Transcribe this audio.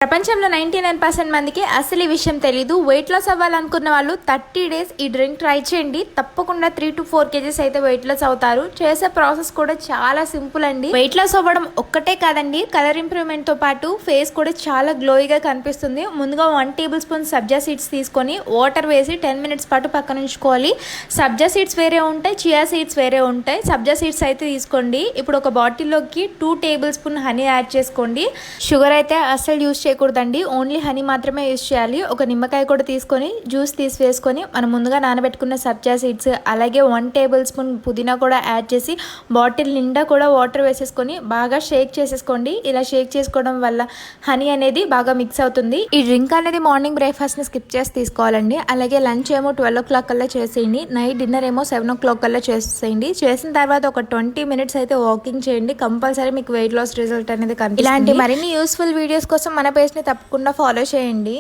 ప్రపంచంలో 99% మందికి అసలు ఈ విషయం తెలీదు. వెయిట్ లాస్ అవ్వాలనుకున్న వాళ్ళు 30 డేస్ ఈ డ్రింక్ ట్రై చేయండి. తప్పకుండా 3 to 4 kgs అయితే వెయిట్ లాస్ అవుతారు. చేసే ప్రాసెస్ కూడా చాలా సింపుల్ అండి. వెయిట్ లాస్ అవ్వడం ఒక్కటే కాదండి, కలర్ ఇంప్రూవ్మెంట్ తో పాటు ఫేస్ కూడా చాలా గ్లోయిగా కనిపిస్తుంది. ముందుగా 1 టేబుల్ స్పూన్ సబ్జా సీడ్స్ తీసుకొని వాటర్ వేసి 10 minutes పాటు పక్కన ఉంచుకోవాలి. సబ్జా సీడ్స్ వేరే ఉంటాయి, చియా సీడ్స్ వేరే ఉంటాయి. సబ్జా సీడ్స్ అయితే తీసుకోండి. ఇప్పుడు ఒక బాటిల్లోకి 2 టేబుల్ స్పూన్ హనీ యాడ్ చేసుకోండి. షుగర్ అయితే అస్సలు యూస్ చేయకూడదండి, ఓన్లీ హనీ మాత్రమే యూస్ చేయాలి. ఒక నిమ్మకాయ కూడా తీసుకొని జ్యూస్ తీసివేసుకొని మనం ముందుగా నానబెట్టుకున్న సబ్జా సీడ్స్ అలాగే 1 టేబుల్ స్పూన్ పుదీనా కూడా యాడ్ చేసి బాటిల్ నిండా కూడా వాటర్ వేసేసుకొని బాగా షేక్ చేసేసుకోండి. ఇలా షేక్ చేసుకోవడం వల్ల హనీ అనేది బాగా మిక్స్ అవుతుంది. ఈ డ్రింక్ అనేది మార్నింగ్ బ్రేక్ఫాస్ట్ ని స్కిప్ చేసి తీసుకోవాలండి. అలాగే లంచ్ ఏమో 12 o'clock కల్లా చేసేయండి. నైట్ డిన్నర్ ఏమో 7 o'clock కల్లా చేసేయండి. చేసిన తర్వాత ఒక 20 minutes అయితే వాకింగ్ చేయండి. కంపల్సరీ మీకు వెయిట్ లాస్ రిజల్ట్ అనేది కనిపిస్తుంది. ఇలాంటి మరిన్ని యూస్ఫుల్ వీడియోస్ కోసం మన పేజ్ ని తప్పకుండా ఫాలో చేయండి.